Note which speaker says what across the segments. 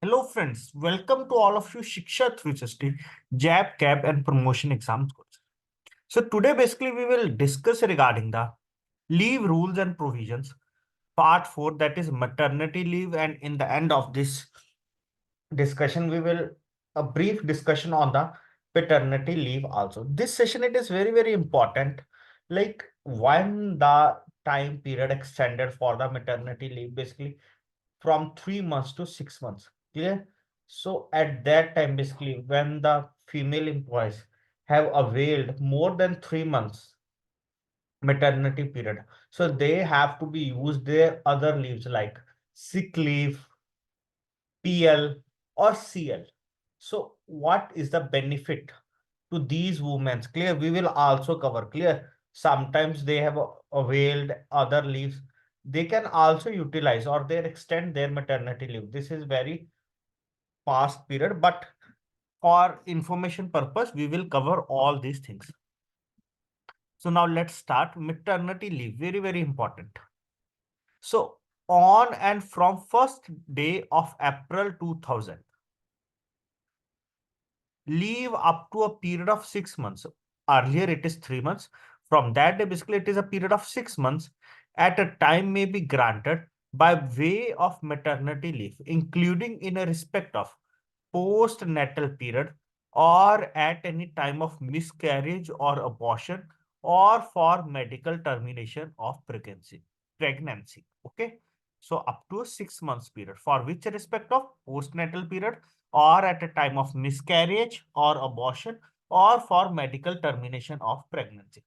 Speaker 1: Hello friends, welcome to all of you Shiksha 360 JAB, CAB and promotion exams course. So today basically we will discuss regarding the leave rules and provisions part 4, that is maternity leave, and in the end of this discussion we will a brief discussion on the paternity leave also. This session it is very important, like when the time period extended for the maternity leave basically from 3 months to 6 months. Clear? So at that time, basically, when the female employees have availed more than 3 months maternity period, so they have to be used their other leaves like sick leave, PL, or CL. So what is the benefit to these women? Clear? We will also cover. Clear? Sometimes they have availed other leaves. They can also utilize or they extend their maternity leave. This is very past period, but for information purpose, we will cover all these things. So now let's start maternity leave. Very important. So on and from first day of April 2000, leave up to a period of 6 months. Earlier it is 3 months. From that day, basically it is a period of 6 months at a time may be granted by way of maternity leave, including in a respect of postnatal period or at any time of miscarriage or abortion or for medical termination of pregnancy. Okay. So up to a 6 months period for which respect of postnatal period or at a time of miscarriage or abortion or for medical termination of pregnancy.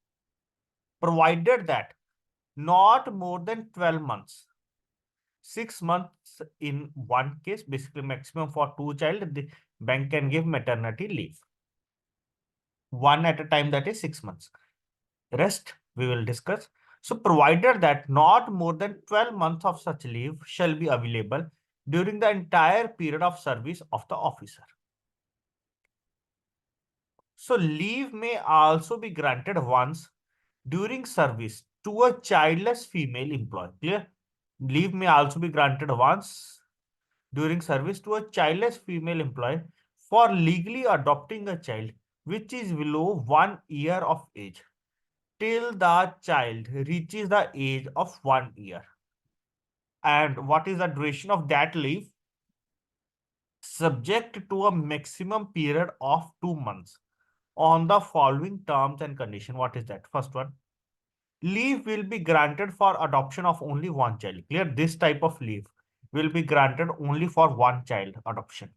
Speaker 1: Provided that not more than 12 months, 6 months in one case, basically maximum for two child, the bank can give maternity leave. One at a time, that is 6 months. Rest we will discuss. So provided that not more than 12 months of such leave shall be available during the entire period of service of the officer. So leave may also be granted once during service to a childless female employee. Clear? Leave may also be granted once during service to a childless female employee for legally adopting a child which is below 1 year of age till the child reaches the age of 1 year. And what is the duration of that leave? Subject to a maximum period of 2 months on the following terms and condition. What is that? First one, leave will be granted for adoption of only one child. Clear? This type of leave will be granted only for one child adoption.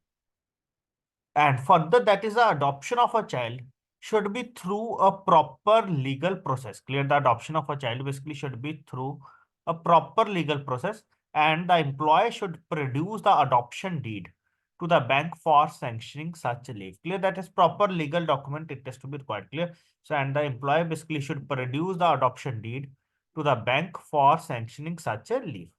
Speaker 1: And further, that is the adoption of a child should be through a proper legal process. Clear? The adoption of a child basically should be through a proper legal process, and the employer should produce the adoption deed to the bank for sanctioning such a leave. Clear? That is proper legal document. It has to be required. Clear? So, and the employer basically should produce the adoption deed to the bank for sanctioning such a leave.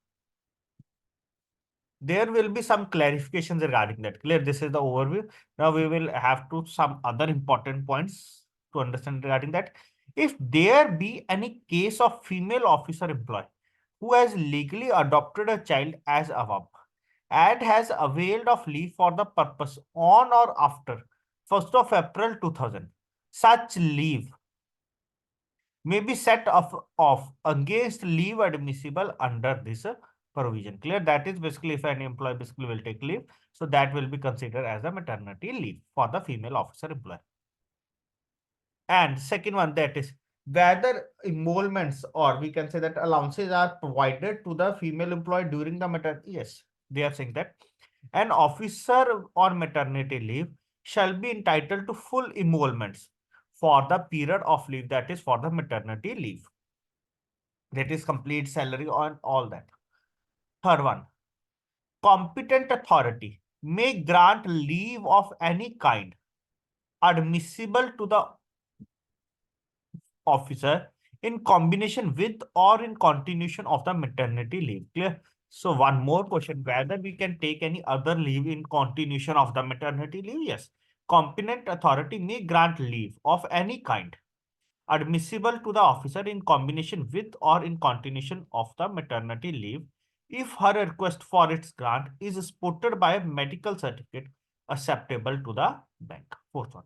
Speaker 1: There will be some clarifications regarding that. Clear? This is the overview. Now we will have to some other important points to understand regarding that. If there be any case of female officer employee who has legally adopted a child as above and has availed of leave for the purpose on or after 1st of April 2000, such leave may be set off against leave admissible under this provision. Clear? That is basically if an employee basically will take leave, so that will be considered as a maternity leave for the female officer employee. And second one, that is whether emoluments or we can say that allowances are provided to the female employee during the maternity. Yes, they are saying that an officer on maternity leave shall be entitled to full emoluments for the period of leave, that is for the maternity leave. That is complete salary on all that. Third one, competent authority may grant leave of any kind admissible to the officer in combination with or in continuation of the maternity leave. Clear? So one more question, whether we can take any other leave in continuation of the maternity leave? Yes. Competent authority may grant leave of any kind admissible to the officer in combination with or in continuation of the maternity leave if her request for its grant is supported by a medical certificate acceptable to the bank. Fourth one.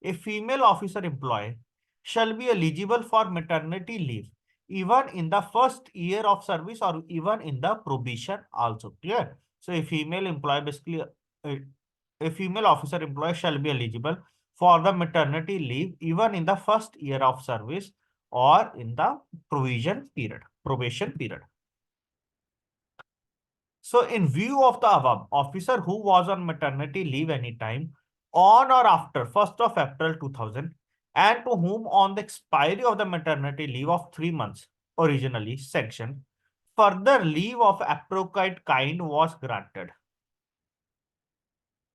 Speaker 1: A female officer employee shall be eligible for maternity leave even in the first year of service or even in the probation also. Clear? So a female employee basically a female officer employee shall be eligible for the maternity leave even in the first year of service or in the probation period. So in view of the above, officer who was on maternity leave anytime on or after 1st of April 2000 and to whom on the expiry of the maternity leave of 3 months originally sanctioned, further leave of appropriate kind was granted.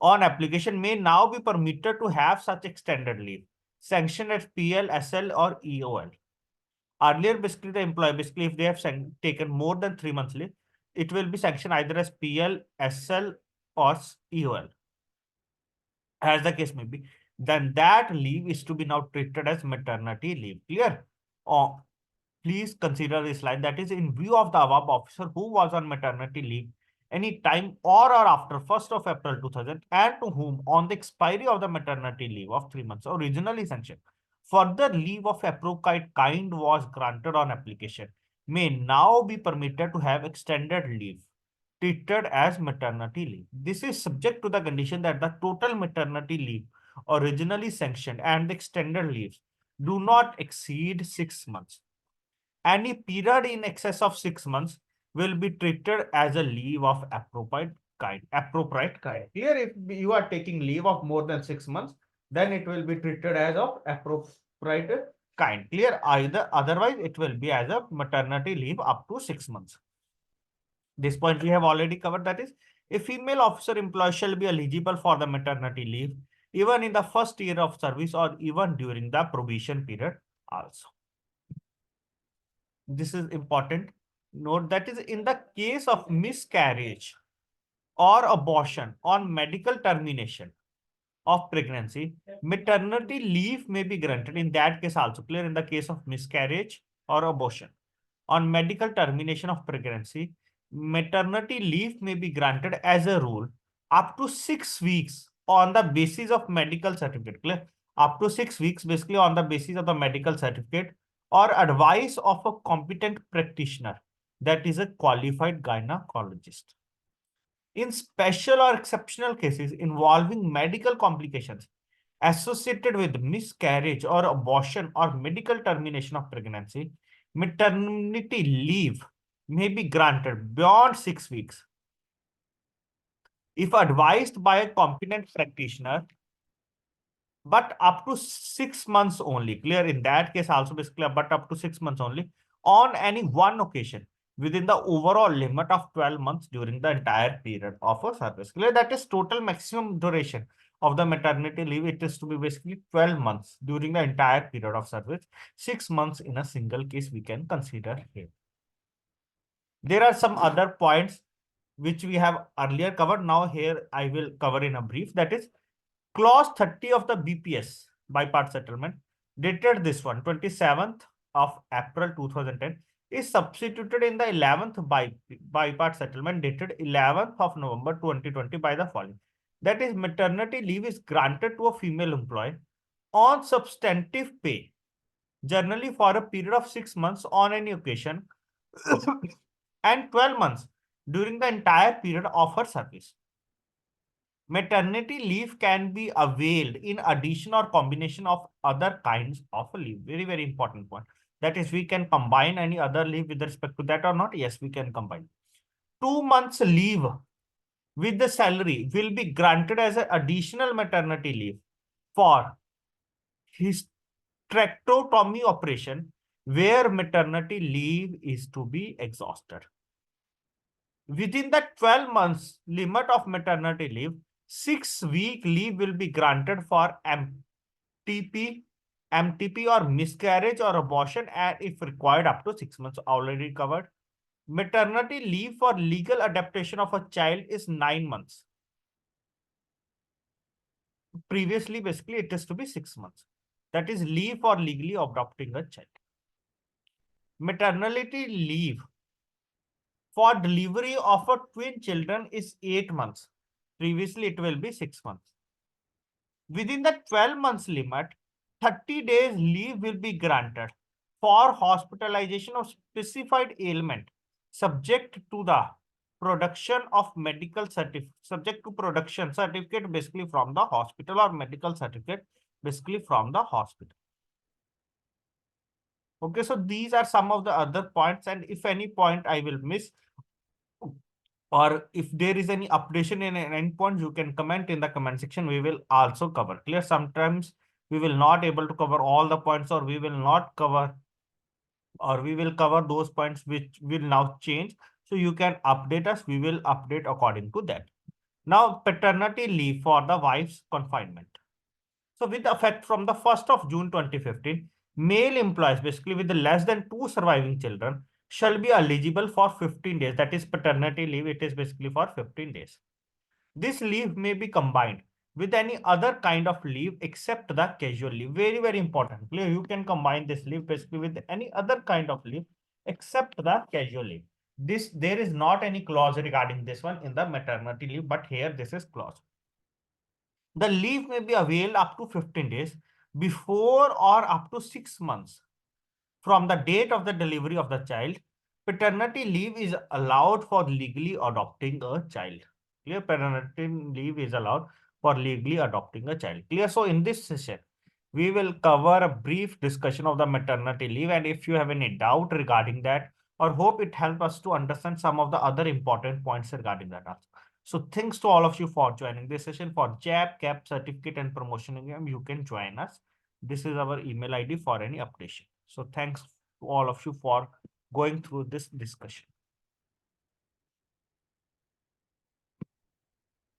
Speaker 1: On application may now be permitted to have such extended leave sanctioned as PL, SL or EOL. Earlier, basically, the employee, basically, if they have taken more than 3 months leave, it will be sanctioned either as PL, SL, or EOL, as the case may be. Then that leave is to be now treated as maternity leave. Clear? Or please consider this line, that is in view of the above, officer who was on maternity leave any time or after 1st of April 2000 and to whom on the expiry of the maternity leave of 3 months originally sanctioned, further leave of appropriate kind was granted on application, may now be permitted to have extended leave treated as maternity leave. This is subject to the condition that the total maternity leave originally sanctioned and the extended leaves do not exceed 6 months. Any period in excess of 6 months will be treated as a leave of appropriate kind. Here, if you are taking leave of more than 6 months, then it will be treated as of appropriate kind. Clear? Either otherwise, it will be as a maternity leave up to 6 months. This point we have already covered, that is, a female officer employee shall be eligible for the maternity leave even in the first year of service or even during the probation period also. This is important. Note that is in the case of miscarriage or abortion on medical termination of pregnancy, maternity leave may be granted in that case also. Clear? In the case of miscarriage or abortion on medical termination of pregnancy, maternity leave may be granted as a rule up to 6 weeks on the basis of medical certificate. Clear? Up to 6 weeks basically on the basis of the medical certificate or advice of a competent practitioner, that is a qualified gynecologist. In special or exceptional cases involving medical complications associated with miscarriage or abortion or medical termination of pregnancy, maternity leave may be granted beyond 6 weeks if advised by a competent practitioner, but up to 6 months only. Clear? In that case also basically, but up to 6 months only on any one occasion within the overall limit of 12 months during the entire period of a service. Clear? That is total maximum duration of the maternity leave. It is to be basically 12 months during the entire period of service. 6 months in a single case we can consider here. There are some other points which we have earlier covered. Now here I will cover in a brief, that is Clause 30 of the BPS, Bipartite Settlement, dated this one, 27th of April 2010, is substituted in the 11th Bipartite Settlement dated 11th of November 2020 by the following. That is, maternity leave is granted to a female employee on substantive pay, generally for a period of 6 months on any occasion and 12 months during the entire period of her service. Maternity leave can be availed in addition or combination of other kinds of leave. Very, very important point. That is, we can combine any other leave with respect to that or not. Yes, we can combine. 2 months leave with the salary will be granted as an additional maternity leave for hysterectomy operation where maternity leave is to be exhausted. Within the 12 months limit of maternity leave, 6-week leave will be granted for MTP or miscarriage or abortion, and if required up to 6 months, already covered. Maternity leave for legal adaptation of a child is 9 months. Previously, basically, it is to be 6 months. That is leave for legally adopting a child. Maternity leave for delivery of a twin children is 8 months. Previously, it will be 6 months. Within the 12 months limit, 30 days leave will be granted for hospitalization of specified ailment subject to the production of medical certificate, subject to production certificate basically from the hospital, or medical certificate basically from the hospital. Okay, so these are some of the other points, and if any point I will miss, or if there is any updation in an endpoint, you can comment in the comment section. We will also cover. Clear? Sometimes we will not able to cover all the points, or we will not cover, or we will cover those points which will now change. So you can update us. We will update according to that. Now, paternity leave for the wife's confinement. So with effect from the 1st of June 2015, male employees basically with less than 2 surviving children shall be eligible for 15 days. That is paternity leave. It is basically for 15 days. This leave may be combined with any other kind of leave except the casual leave. Very, very important. Clear? You can combine this leave basically with any other kind of leave except the casual leave. There is not any clause regarding this one in the maternity leave, but here this is clause. The leave may be availed up to 15 days before or up to 6 months from the date of the delivery of the child. Paternity leave is allowed for legally adopting a child. Clear? Paternity leave is allowed for legally adopting a child. Clear? So in this session, we will cover a brief discussion of the maternity leave. And if you have any doubt regarding that, or hope it helps us to understand some of the other important points regarding that also. So thanks to all of you for joining this session. For JAB, CAP, certificate and promotion exam, you can join us. This is our email ID for any updation. So thanks to all of you for going through this discussion.